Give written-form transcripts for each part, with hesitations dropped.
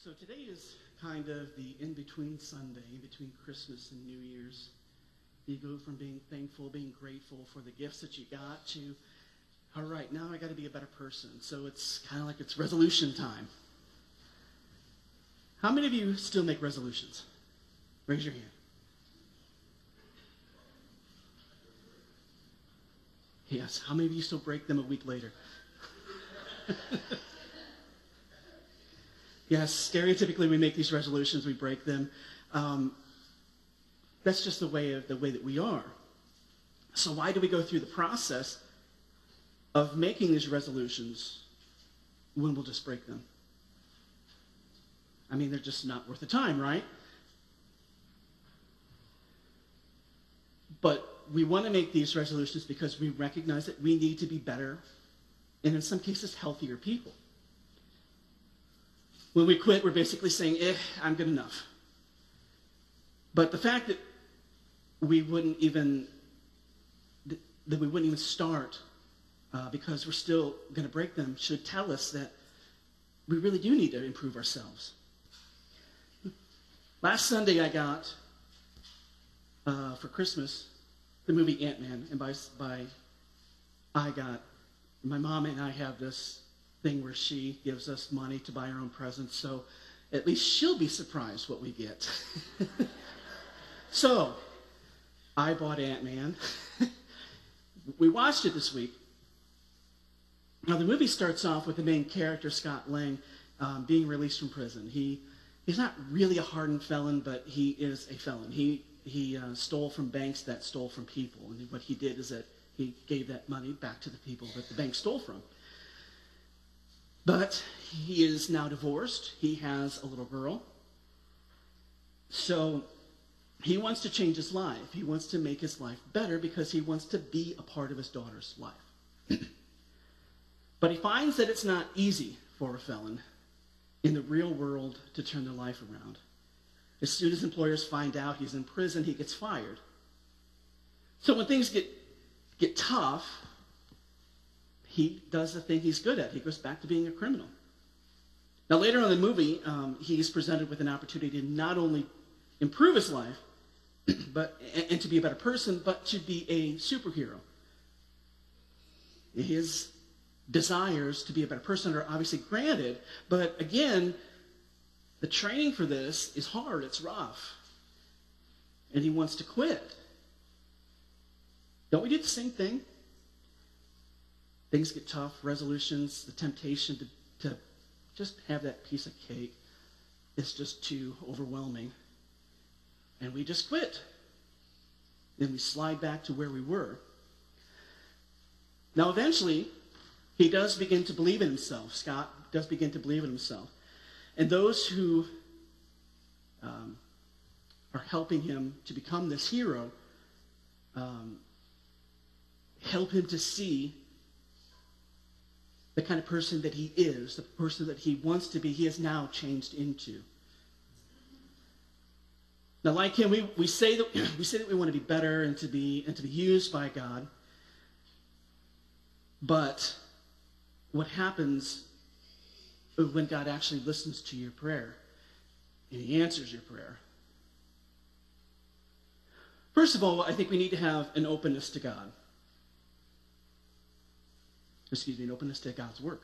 So today is kind of the in-between Sunday, between Christmas and New Year's. You go from being thankful, being grateful for the gifts that you got to, all right, now I got to be a better person. So it's kind of like it's resolution time. How many of you still make resolutions? Raise your hand. Yes. How many of you still break them a week later? Yes, stereotypically we make these resolutions, we break them. That's just the way that we are. So why do we go through the process of making these resolutions when we'll just break them? I mean, they're just not worth the time, right? But we want to make these resolutions because we recognize that we need to be better and in some cases healthier people. When we quit, we're basically saying, I'm good enough. But the fact that we wouldn't even start because we're still going to break them should tell us that we really do need to improve ourselves. Last Sunday I got, for Christmas, the movie Ant-Man. And my mom and I have this thing where she gives us money to buy our own presents, so at least she'll be surprised what we get. So, I bought Ant-Man. We watched it this week. Now, the movie starts off with the main character, Scott Lang, being released from prison. He's not really a hardened felon, but he is a felon. He stole from banks that stole from people, and what he did is that he gave that money back to the people that the bank stole from. But he is now divorced. He has a little girl. So he wants to change his life. He wants to make his life better because he wants to be a part of his daughter's life. But he finds that it's not easy for a felon in the real world to turn their life around. As soon as employers find out he's in prison, he gets fired. So when things get tough, he does the thing he's good at. He goes back to being a criminal. Now, later on in the movie, he's presented with an opportunity to not only improve his life, and to be a better person, but to be a superhero. His desires to be a better person are obviously granted, but again, the training for this is hard, it's rough, and he wants to quit. Don't we do the same thing? Things get tough, resolutions, the temptation to just have that piece of cake is just too overwhelming. And we just quit. Then we slide back to where we were. Now eventually, he does begin to believe in himself. Scott does begin to believe in himself. And those who are helping him to become this hero help him to see the kind of person that he is, the person that he wants to be, he has now changed into. Now, like him, we say that we want to be better and to be used by God. But what happens when God actually listens to your prayer and he answers your prayer? First of all, I think we need to have an openness to God. An openness to God's work.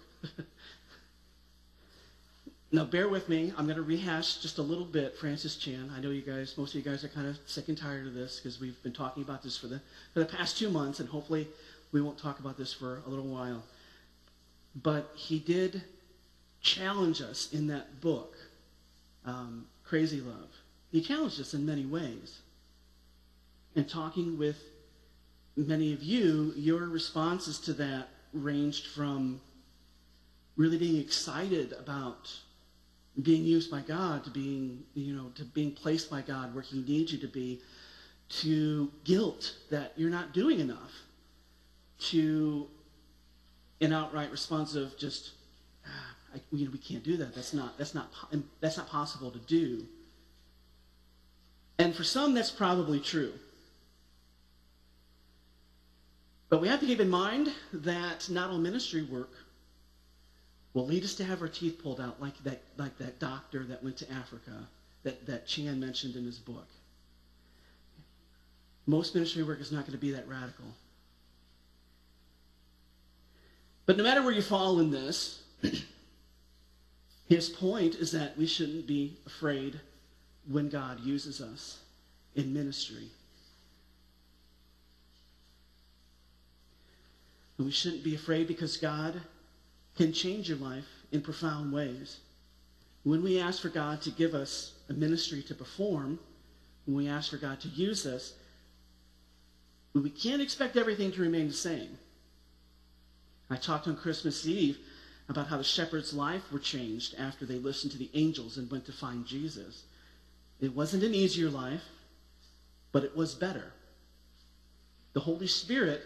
Now, bear with me. I'm going to rehash just a little bit Francis Chan. I know most of you guys are kind of sick and tired of this because we've been talking about this for the past 2 months, and hopefully we won't talk about this for a little while. But he did challenge us in that book, Crazy Love. He challenged us in many ways. And talking with many of you, your responses to that ranged from really being excited about being used by God to being placed by God where he needs you to be, to guilt that you're not doing enough, to an outright response of just, we can't do that. That's not possible to do. And for some, that's probably true. But we have to keep in mind that not all ministry work will lead us to have our teeth pulled out like that doctor that went to Africa that Chan mentioned in his book. Most ministry work is not going to be that radical. But no matter where you fall in this, his point is that we shouldn't be afraid when God uses us in ministry. And we shouldn't be afraid because God can change your life in profound ways. When we ask for God to give us a ministry to perform, when we ask for God to use us, we can't expect everything to remain the same. I talked on Christmas Eve about how the shepherds' life were changed after they listened to the angels and went to find Jesus. It wasn't an easier life, but it was better. The Holy Spirit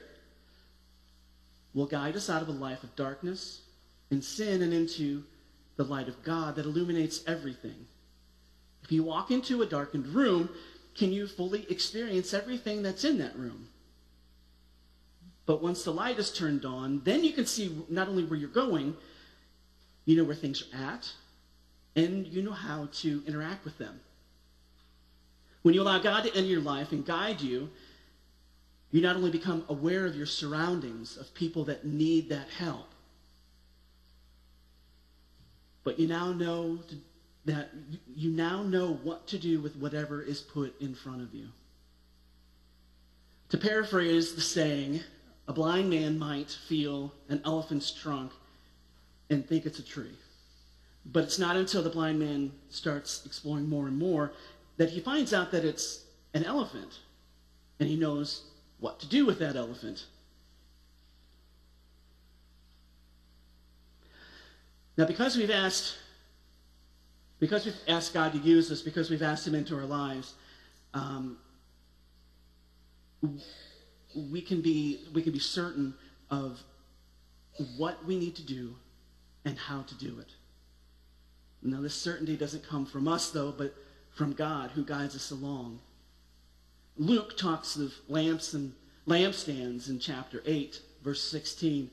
will guide us out of a life of darkness and sin and into the light of God that illuminates everything. If you walk into a darkened room, can you fully experience everything that's in that room? But once the light is turned on, then you can see not only where you're going, you know where things are at, and you know how to interact with them. When you allow God to enter your life and guide you, you not only become aware of your surroundings, of people that need that help, but you now know what to do with whatever is put in front of you. To paraphrase the saying, a blind man might feel an elephant's trunk and think it's a tree. But it's not until the blind man starts exploring more and more that he finds out that it's an elephant, and he knows what to do with that elephant. Now, because we've asked God to use us, because we've asked him into our lives, we can be certain of what we need to do and how to do it. Now, this certainty doesn't come from us, though, but from God, who guides us along. Luke talks of lamps and lampstands in chapter 8, verse 16.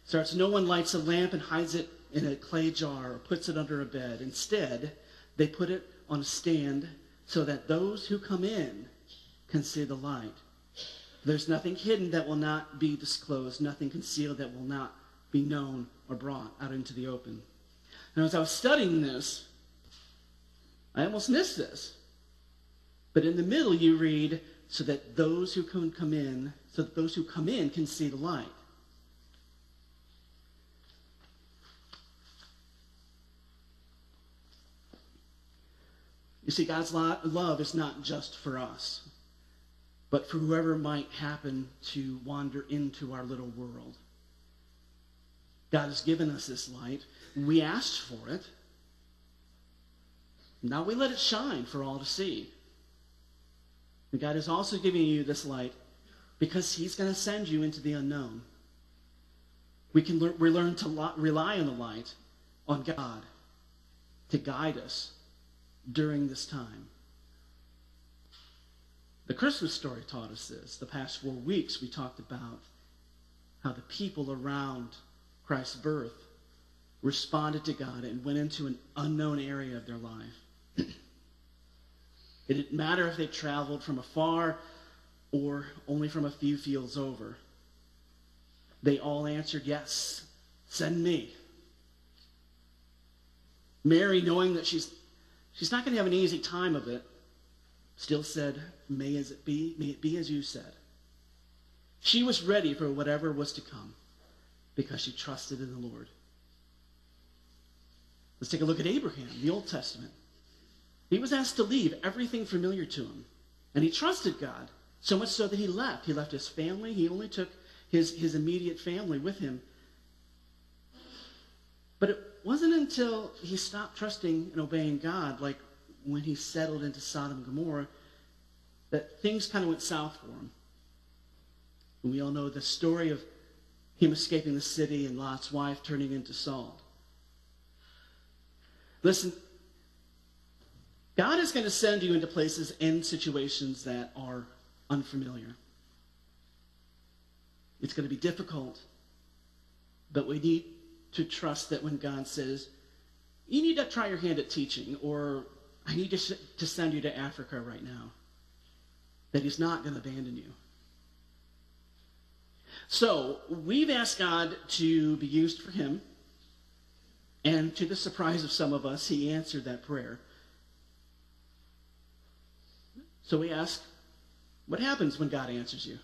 Starts, no one lights a lamp and hides it in a clay jar or puts it under a bed. Instead, they put it on a stand so that those who come in can see the light. There's nothing hidden that will not be disclosed, nothing concealed that will not be known or brought out into the open. Now, as I was studying this, I almost missed this. But in the middle, you read, so that those who come in can see the light. You see, God's love is not just for us, but for whoever might happen to wander into our little world. God has given us this light. We asked for it. Now we let it shine for all to see. And God is also giving you this light because he's going to send you into the unknown. We learn to rely on the light, on God, to guide us during this time. The Christmas story taught us this. The past 4 weeks we talked about how the people around Christ's birth responded to God and went into an unknown area of their life. It didn't matter if they traveled from afar or only from a few fields over. They all answered, yes, send me. Mary, knowing that she's not going to have an easy time of it, still said, may it be as you said. She was ready for whatever was to come because she trusted in the Lord. Let's take a look at Abraham, the Old Testament. He was asked to leave everything familiar to him, and he trusted God, so much so that he left. He left his family. He only took his immediate family with him. But it wasn't until he stopped trusting and obeying God, like when he settled into Sodom and Gomorrah, that things kind of went south for him. And we all know the story of him escaping the city and Lot's wife turning into salt. Listen, God is going to send you into places and situations that are unfamiliar. It's going to be difficult, but we to trust that when God says, you need to try your hand at teaching, or I need to send you to Africa right now, that he's not going to abandon you. So we've asked God to be used for him, and to the surprise of some of us, he answered that prayer. So we ask, what happens when God answers you?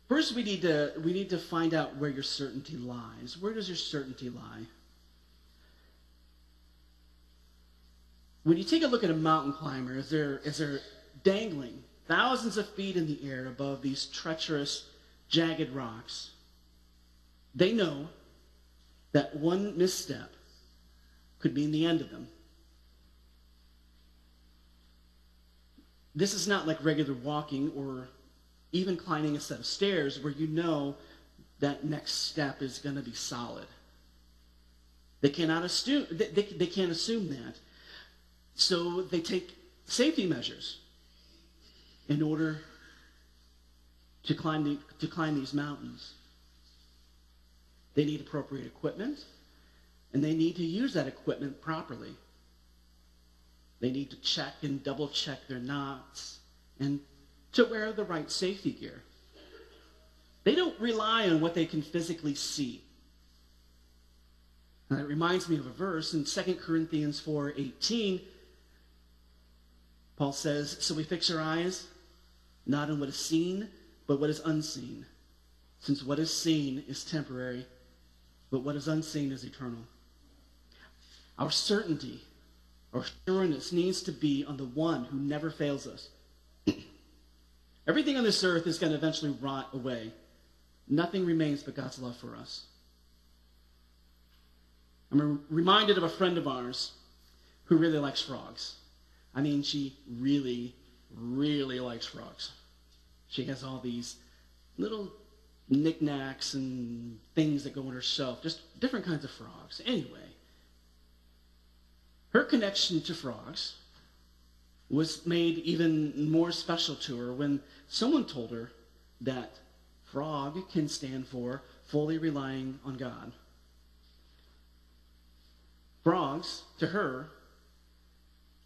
First, we need to find out where your certainty lies. Where does your certainty lie? When you take a look at a mountain climber, as they're dangling thousands of feet in the air above these treacherous, jagged rocks, they know that one misstep could mean the end of them. This is not like regular walking or even climbing a set of stairs where you know that next step is going to be solid. They cannot assume they can't assume that. So they take safety measures in order to climb these mountains. They need appropriate equipment, and they need to use that equipment properly. They need to check and double check their knots and to wear the right safety gear. They don't rely on what they can physically see. And it reminds me of a verse in 2 Corinthians 4:18. Paul says, so we fix our eyes not on what is seen, but what is unseen. Since what is seen is temporary, but what is unseen is eternal. Our certainty, our sureness needs to be on the one who never fails us. Everything on this earth is going to eventually rot away. Nothing remains but God's love for us. I'm reminded of a friend of ours who really likes frogs. I mean, she really, really likes frogs. She has all these little knickknacks and things that go on her shelf, just different kinds of frogs. Anyway, her connection to frogs was made even more special to her when someone told her that frog can stand for fully relying on God. Frogs, to her,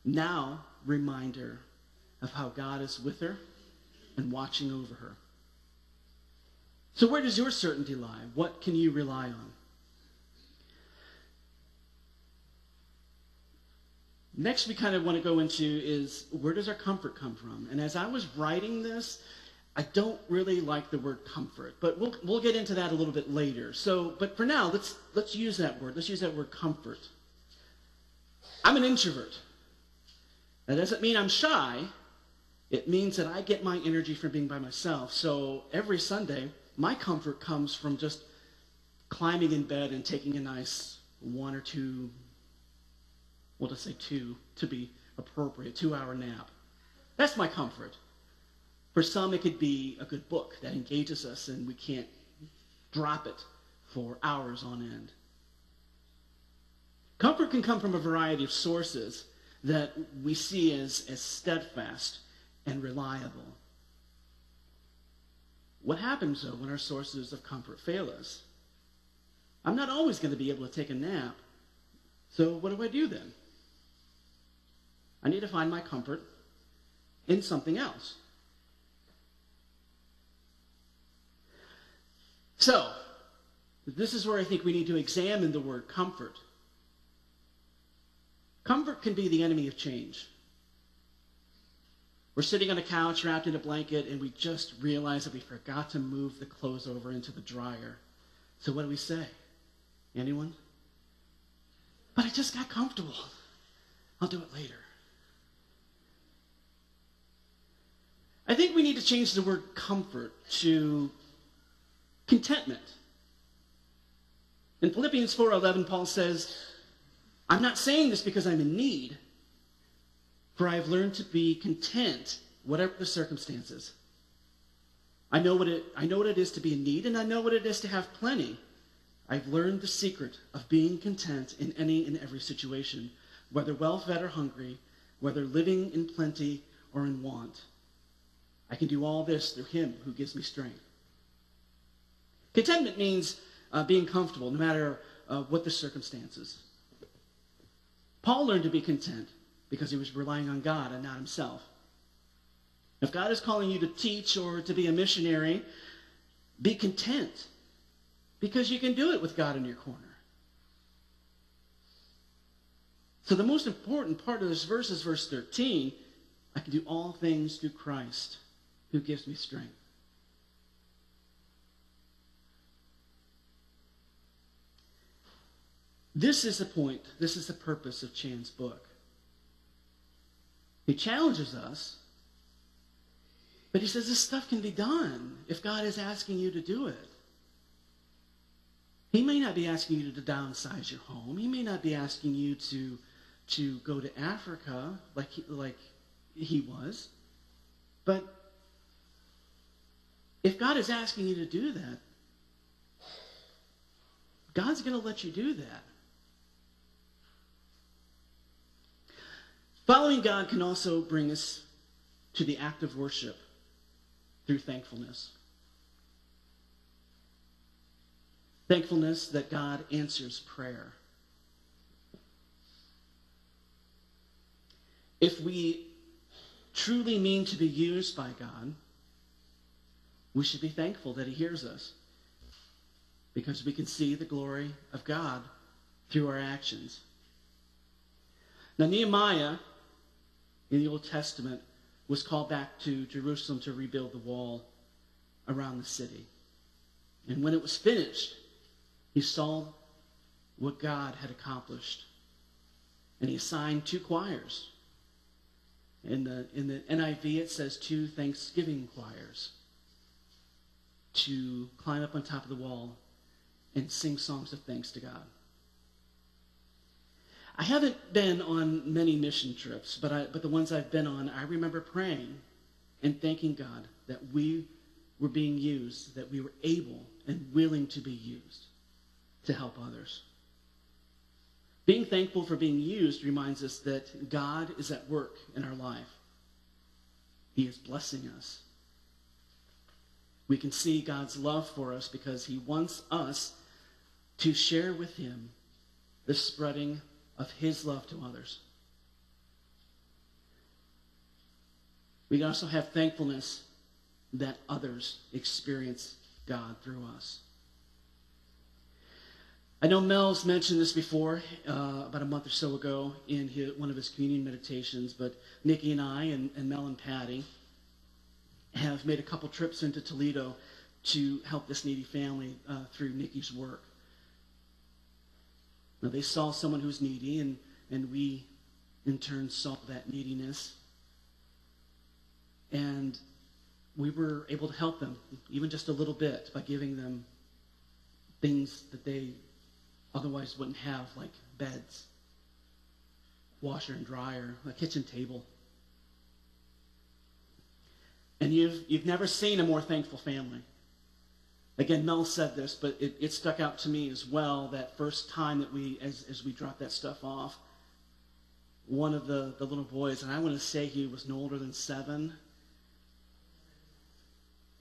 now remind her of how God is with her and watching over her. So where does your certainty lie? What can you rely on? Next, we kind of want to go into is, where does our comfort come from? And as I was writing this, I don't really like the word comfort, but we'll get into that a little bit later. So, but for now, let's use that word. Let's use that word comfort. I'm an introvert. That doesn't mean I'm shy. It means that I get my energy from being by myself. So every Sunday, my comfort comes from just climbing in bed and taking a nice 1 or 2, we'll just say 2 to be appropriate, 2-hour nap. That's my comfort. For some, it could be a good book that engages us and we can't drop it for hours on end. Comfort can come from a variety of sources that we see as steadfast and reliable. What happens, though, when our sources of comfort fail us? I'm not always going to be able to take a nap, so what do I do then? I need to find my comfort in something else. So, this is where I think we need to examine the word comfort. Comfort can be the enemy of change. We're sitting on a couch wrapped in a blanket and we just realize that we forgot to move the clothes over into the dryer. So what do we say? Anyone? But I just got comfortable. I'll do it later. I think we need to change the word comfort to contentment. In Philippians 4:11, Paul says, I'm not saying this because I'm in need, for I have learned to be content, whatever the circumstances. I know what it is to be in need, and I know what it is to have plenty. I've learned the secret of being content in any and every situation, whether well-fed or hungry, whether living in plenty or in want. I can do all this through him who gives me strength. Contentment means being comfortable, no matter what the circumstances. Paul learned to be content because he was relying on God and not himself. If God is calling you to teach or to be a missionary, be content because you can do it with God in your corner. So the most important part of this verse is verse 13. I can do all things through Christ who gives me strength. This is the point. This is the purpose of Chan's book. He challenges us, but he says this stuff can be done if God is asking you to do it. He may not be asking you to downsize your home. He may not be asking you to go to Africa like he was. But if God is asking you to do that, God's going to let you do that. Following God can also bring us to the act of worship through thankfulness. Thankfulness that God answers prayer. If we truly mean to be used by God, we should be thankful that he hears us, because we can see the glory of God through our actions. Now, Nehemiah in the Old Testament was called back to Jerusalem to rebuild the wall around the city. And when it was finished, he saw what God had accomplished. And he assigned 2 choirs. In the NIV, it says 2 thanksgiving choirs to climb up on top of the wall and sing songs of thanks to God. I haven't been on many mission trips, but the ones I've been on, I remember praying and thanking God that we were being used, that we were able and willing to be used to help others. Being thankful for being used reminds us that God is at work in our life. He is blessing us. We can see God's love for us because he wants us to share with him the spreading of his love to others. We also have thankfulness that others experience God through us. I know Mel's mentioned this before, about a month or so ago in one of his communion meditations, but Nikki and I and Mel and Patty have made a couple trips into Toledo to help this needy family through Nikki's work. Now, they saw someone who's needy, and we, in turn, saw that neediness. And we were able to help them, even just a little bit, by giving them things that they otherwise wouldn't have, like beds, washer and dryer, a kitchen table. And you've never seen a more thankful family. Again, Mel said this, but it stuck out to me as well that first time that as we dropped that stuff off, one of the little boys, and I want to say he was no older than 7,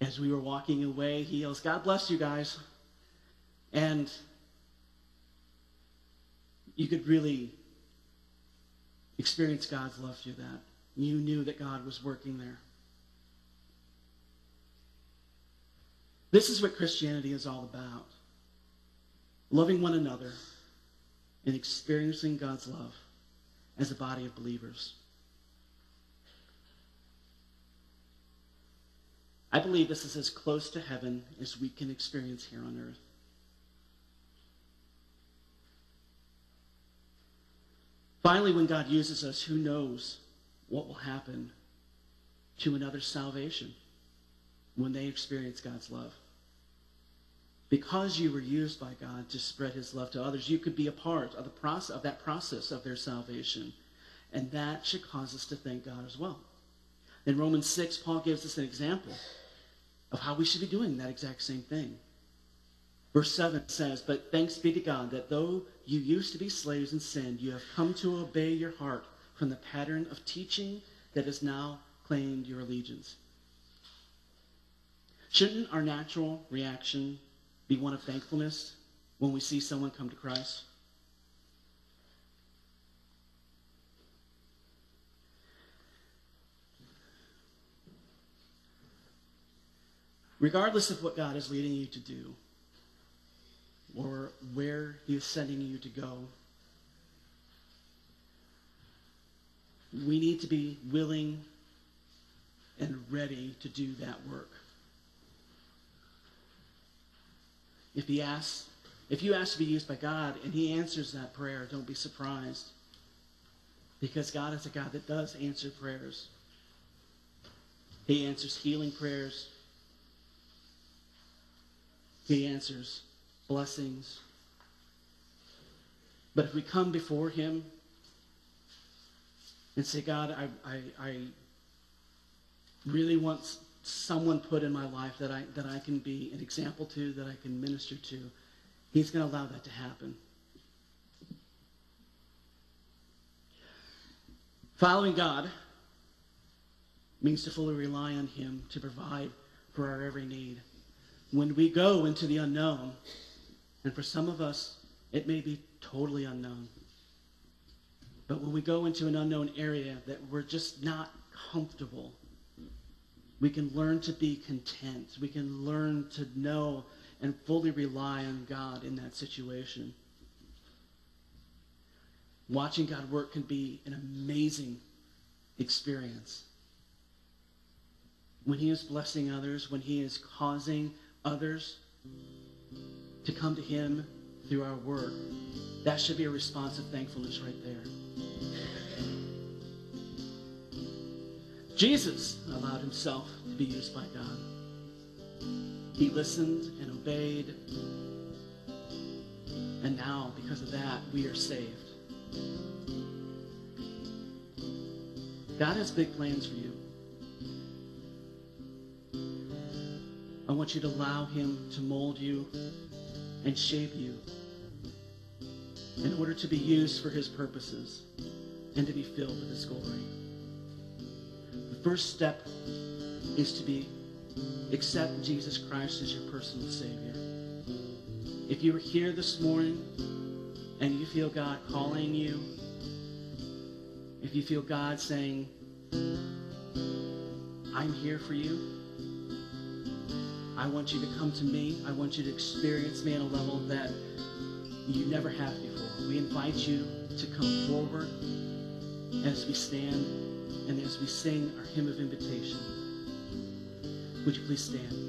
as we were walking away, he yells, "God bless you guys." And you could really experience God's love through that. You knew that God was working there. This is what Christianity is all about. Loving one another and experiencing God's love as a body of believers. I believe this is as close to heaven as we can experience here on earth. Finally, when God uses us, who knows what will happen to another's salvation when they experience God's love. Because you were used by God to spread his love to others, you could be a part of that process of their salvation. And that should cause us to thank God as well. In Romans 6, Paul gives us an example of how we should be doing that exact same thing. Verse 7 says, "But thanks be to God that though you used to be slaves in sin, you have come to obey your heart from the pattern of teaching that has now claimed your allegiance." Shouldn't our natural reaction be one of thankfulness when we see someone come to Christ? Regardless of what God is leading you to do or where he is sending you to go, we need to be willing and ready to do that work. If you ask to be used by God and he answers that prayer, don't be surprised. Because God is a God that does answer prayers. He answers healing prayers. He answers blessings. But if we come before him and say, God, I really want someone put in my life that I can be an example to, that I can minister to, he's going to allow that to happen. Following God means to fully rely on him to provide for our every need. When we go into the unknown, and for some of us, it may be totally unknown, but when we go into an unknown area that we're just not comfortable, we can learn to be content. We can learn to know and fully rely on God in that situation. Watching God work can be an amazing experience. When he is blessing others, when he is causing others to come to him through our work, that should be a response of thankfulness right there. Jesus allowed himself to be used by God. He listened and obeyed. And now, because of that, we are saved. God has big plans for you. I want you to allow him to mold you and shape you in order to be used for his purposes and to be filled with his glory. The first step is to accept Jesus Christ as your personal Savior. If you are here this morning and you feel God calling you, if you feel God saying, I'm here for you, I want you to come to me, I want you to experience me on a level that you never have before. We invite you to come forward as we stand and as we sing our hymn of invitation. Would you please stand?